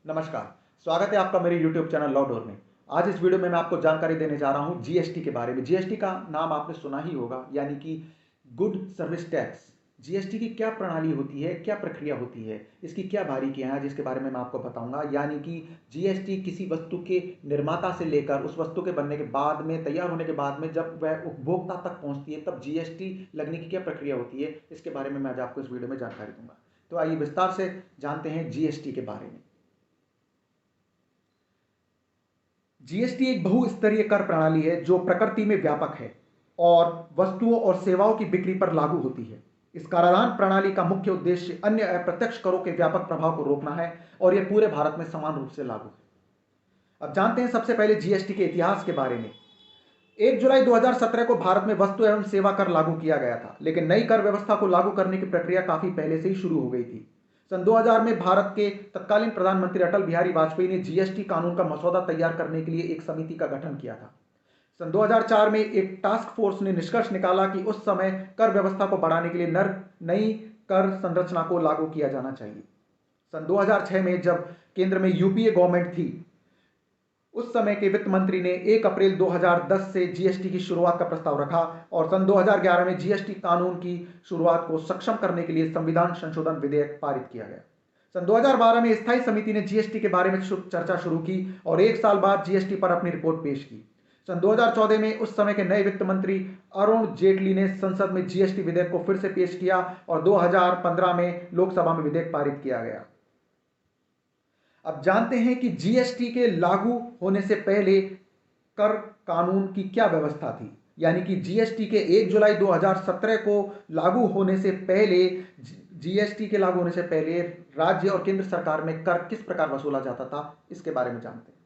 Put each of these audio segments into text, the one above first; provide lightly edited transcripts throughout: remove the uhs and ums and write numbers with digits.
नमस्कार। स्वागत है आपका मेरे YouTube चैनल लॉ डोर में। आज इस वीडियो में मैं आपको जानकारी देने जा रहा हूं जीएसटी के बारे में। जीएसटी का नाम आपने सुना ही होगा, यानी कि गुड सर्विस टैक्स। जीएसटी की क्या प्रणाली होती है, क्या प्रक्रिया होती है, इसकी क्या बारीकियां हैं, जिसके बारे में मैं आपको बताऊंगा। यानी कि जीएसटी किसी वस्तु के निर्माता से लेकर उस वस्तु के बनने के बाद में, तैयार होने के बाद में, जब वह उपभोक्ता तक पहुंचती है तब जीएसटी लगने की क्या प्रक्रिया होती है, इसके बारे में मैं आज आपको इस वीडियो में जानकारी दूंगा। तो आइए विस्तार से जानते हैं जीएसटी के बारे में। जीएसटी एक बहुस्तरीय कर प्रणाली है जो प्रकृति में व्यापक है और वस्तुओं और सेवाओं की बिक्री पर लागू होती है। इस कराधान प्रणाली का मुख्य उद्देश्य अन्य अप्रत्यक्ष करों के व्यापक प्रभाव को रोकना है और यह पूरे भारत में समान रूप से लागू है। अब जानते हैं सबसे पहले जीएसटी के इतिहास के बारे में। 1 जुलाई 2017 को भारत में वस्तु एवं सेवा कर लागू किया गया था, लेकिन नई कर व्यवस्था को लागू करने की प्रक्रिया काफी पहले से ही शुरू हो गई थी। सन 2000 में भारत के तत्कालीन प्रधानमंत्री अटल बिहारी वाजपेयी ने जीएसटी कानून का मसौदा तैयार करने के लिए एक समिति का गठन किया था। सन 2004 में एक टास्क फोर्स ने निष्कर्ष निकाला कि उस समय कर व्यवस्था को बढ़ाने के लिए नई कर संरचना को लागू किया जाना चाहिए। सन 2006 में जब केंद्र में यूपीए गवर्नमेंट थी, उस समय के वित्त मंत्री ने 1 अप्रैल 2010 से जीएसटी की शुरुआत का प्रस्ताव रखा और सन 2011 में जीएसटी कानून की शुरुआत को सक्षम करने के लिए संविधान संशोधन विधेयक पारित किया गया। सन 2012 में स्थायी समिति ने जीएसटी के बारे में चर्चा शुरू की और 1 साल बाद जीएसटी पर अपनी रिपोर्ट पेश की। सन 2014 में उस समय के नए वित्त मंत्री अरुण जेटली ने संसद में जीएसटी विधेयक को फिर से पेश किया और 2015 में लोकसभा में विधेयक पारित किया गया। अब जानते हैं कि जीएसटी के लागू होने से पहले कर कानून की क्या व्यवस्था थी। यानी कि जीएसटी के 1 जुलाई 2017 को लागू होने से पहले, जीएसटी के लागू होने से पहले राज्य और केंद्र सरकार में कर किस प्रकार वसूला जाता था, इसके बारे में जानते हैं।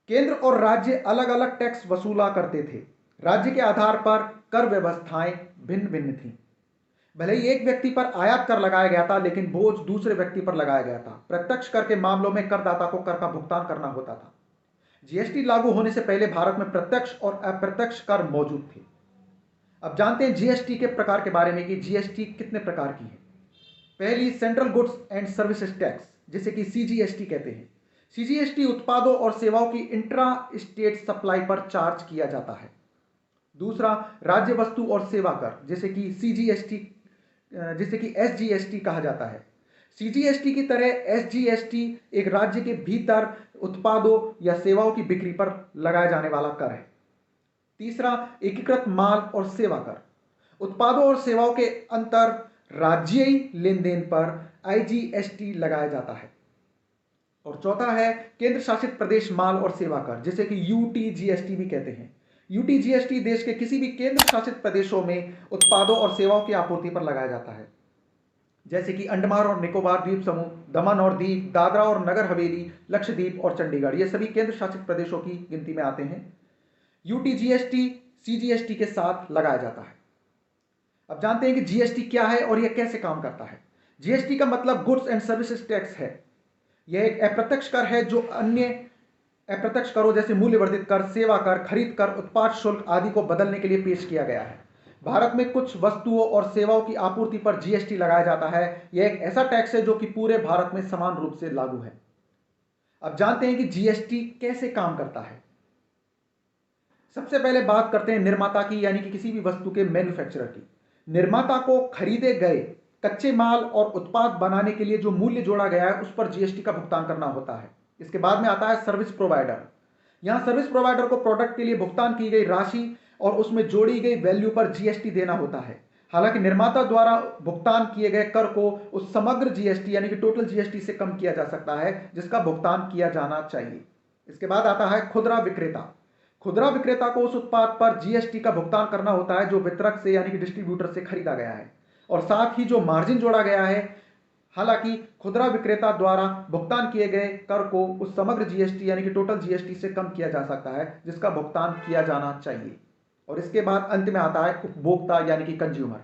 केंद्र और राज्य अलग अलग टैक्स वसूला करते थे। राज्य के आधार पर कर व्यवस्थाएं भिन्न भिन्न थीं। भले ही एक व्यक्ति पर आयात कर लगाया गया था, लेकिन बोझ दूसरे व्यक्ति पर लगाया गया था। प्रत्यक्ष कर के मामलों में करदाता को कर का भुगतान करना होता था। जीएसटी लागू होने से पहले भारत में प्रत्यक्ष और अप्रत्यक्ष कर मौजूद थे। अब जानते हैं जीएसटी के प्रकार के बारे में कि जीएसटी कितने प्रकार की है। पहली, central goods and services tax, जिसे कि सीजीएसटी कहते हैं। सीजीएसटी उत्पादों और सेवाओं की इंट्रा स्टेट सप्लाई पर चार्ज किया जाता है। दूसरा, राज्य वस्तु और सेवा कर, जिसे कि एसजीएसटी कहा जाता है। सीजीएसटी की तरह एसजीएसटी एक राज्य के भीतर उत्पादों या सेवाओं की बिक्री पर लगाया जाने वाला कर है। तीसरा, एकीकृत माल और सेवा कर, उत्पादों और सेवाओं के अंतर राज्यीय लेन देन पर आईजीएसटी लगाया जाता है। और चौथा है केंद्र शासित प्रदेश माल और सेवा कर, जिसे कि यूटीजीएसटी भी कहते हैं। यूटीजीएसटी देश के किसी भी केंद्र शासित प्रदेशों में उत्पादों और सेवाओं की आपूर्ति पर लगाया जाता है, जैसे कि अंडमान और निकोबार द्वीप समूह, दमन और दीव, दादरा और नगर हवेली, लक्षद्वीप और चंडीगढ़, ये सभी केंद्र शासित प्रदेशों की गिनती में आते हैं। यूटीजीएसटी सीजीएसटी के साथ लगाया जाता है। अब जानते हैं कि जीएसटी क्या है और यह कैसे काम करता है। जीएसटी का मतलब गुड्स एंड सर्विसेज टैक्स है। यह एक अप्रत्यक्ष कर है जो अन्य अप्रत्यक्ष करों जैसे मूल्यवर्धित कर, सेवा कर, खरीद कर, उत्पाद शुल्क आदि को बदलने के लिए पेश किया गया है। भारत में कुछ वस्तुओं और सेवाओं की आपूर्ति पर जीएसटी लगाया जाता है। यह एक ऐसा टैक्स है जो कि पूरे भारत में समान रूप से लागू है। अब जानते हैं कि जीएसटी कैसे काम करता है। सबसे पहले बात करते हैं निर्माता की, यानी कि किसी भी वस्तु के मैन्युफैक्चरर की। निर्माता को खरीदे गए कच्चे माल और उत्पाद बनाने के लिए जो मूल्य जोड़ा गया है उस पर जीएसटी का भुगतान करना होता है। इसके बाद में आता है सर्विस प्रोवाइडर। यहां सर्विस प्रोवाइडर को प्रोडक्ट के लिए भुगतान की गई राशि और उसमें जोड़ी गई वैल्यू पर जीएसटी देना होता है। हालांकि निर्माता द्वारा भुगतान किए गए कर को उस समग्र जीएसटी यानी कि टोटल जीएसटी से कम किया जा सकता है जिसका भुगतान किया जाना चाहिए। इसके बाद आता है खुदरा विक्रेता। खुदरा विक्रेता को उस उत्पाद पर जीएसटी का भुगतान करना होता है जो वितरक से यानी कि डिस्ट्रीब्यूटर से खरीदा गया है, और साथ ही जो मार्जिन जोड़ा गया है। हालांकि खुदरा विक्रेता द्वारा भुगतान किए गए कर को उस समग्र जीएसटी यानी कि टोटल जीएसटी से कम किया जा सकता है जिसका भुगतान किया जाना चाहिए। और इसके बाद अंत में आता है उपभोक्ता यानी कि कंज्यूमर।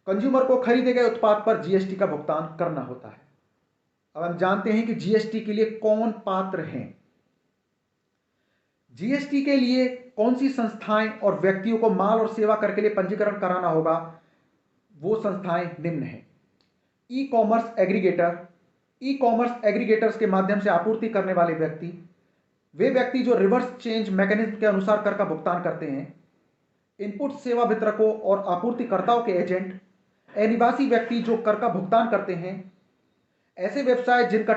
कंज्यूमर को खरीदे गए उत्पाद पर जीएसटी का भुगतान करना होता है। अब हम जानते हैं कि जीएसटी के लिए कौन पात्र हैं। जीएसटी के लिए कौन सी संस्थाएं और व्यक्तियों को माल और सेवा कर के लिए पंजीकरण कराना होगा, वो संस्थाएं निम्न हैं। E commerce aggregator, e commerce aggregators के माध्यम से आपूर्ति करने वाले व्यक्ति, वे व्यक्ति जो रिवर्स चेंज मैकेनिज्म के अनुसार कर का भुगतान करते हैं, इनपुट सेवा वितरकों और आपूर्तिकर्ताओं के एजेंट, अनिवासी व्यक्ति जो कर का भुगतान करते हैं, ऐसे व्यवसाय जिनका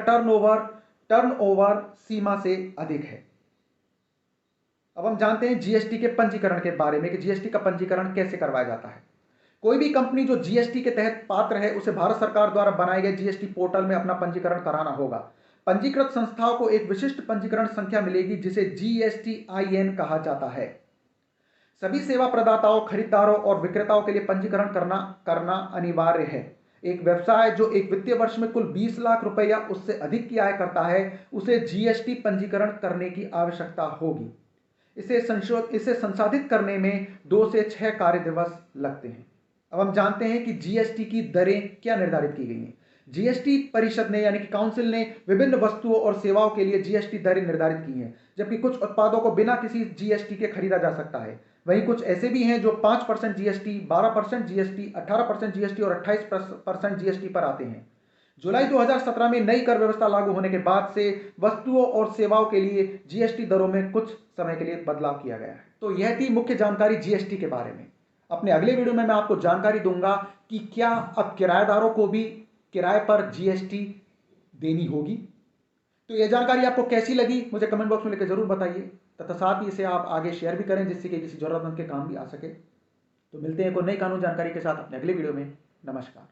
टर्नओवर सीमा से अधिक है। अब हम जानते हैं जीएसटी के पंजीकरण के बारे में कि जीएसटी का पंजीकरण कैसे करवाया जाता है। कोई भी कंपनी जो जीएसटी के तहत पात्र है, उसे भारत सरकार द्वारा बनाए गए जीएसटी पोर्टल में अपना पंजीकरण कराना होगा। पंजीकृत संस्थाओं को एक विशिष्ट पंजीकरण संख्या मिलेगी जिसे जीएसटीआईएन कहा जाता है। सभी सेवा प्रदाताओं, खरीदारों और विक्रेताओं के लिए पंजीकरण करना अनिवार्य है। एक व्यवसाय जो एक वित्तीय वर्ष में कुल 20 लाख रुपए या उससे अधिक की आय करता है, उसे जीएसटी पंजीकरण करने की आवश्यकता होगी। इसे संसाधित करने में 2 से 6 कार्य दिवस लगते हैं। अब हम जानते हैं कि जीएसटी की दरें क्या निर्धारित की गई हैं। जीएसटी परिषद ने यानी कि काउंसिल ने विभिन्न वस्तुओं और सेवाओं के लिए जीएसटी दरें निर्धारित की हैं, जबकि कुछ उत्पादों को बिना किसी जीएसटी के खरीदा जा सकता है। वहीं कुछ ऐसे भी हैं जो 5% जीएसटी, 12% जीएसटी, 18% जीएसटी और 28% जीएसटी पर आते हैं। जुलाई 2017 में नई कर व्यवस्था लागू होने के बाद से वस्तुओं और सेवाओं के लिए जीएसटी दरों में कुछ समय के लिए बदलाव किया गया है। तो यह थी मुख्य जानकारी जीएसटी के बारे में। अपने अगले वीडियो में मैं आपको जानकारी दूंगा कि क्या अब किराएदारों को भी किराए पर जीएसटी देनी होगी। तो यह जानकारी आपको कैसी लगी मुझे कमेंट बॉक्स में लिखकर जरूर बताइए, तथा साथ ही इसे आप आगे शेयर भी करें जिससे कि किसी जरूरतमंद के काम भी आ सके। तो मिलते हैं कोई नई कानून जानकारी के साथ अपने अगले वीडियो में। नमस्कार।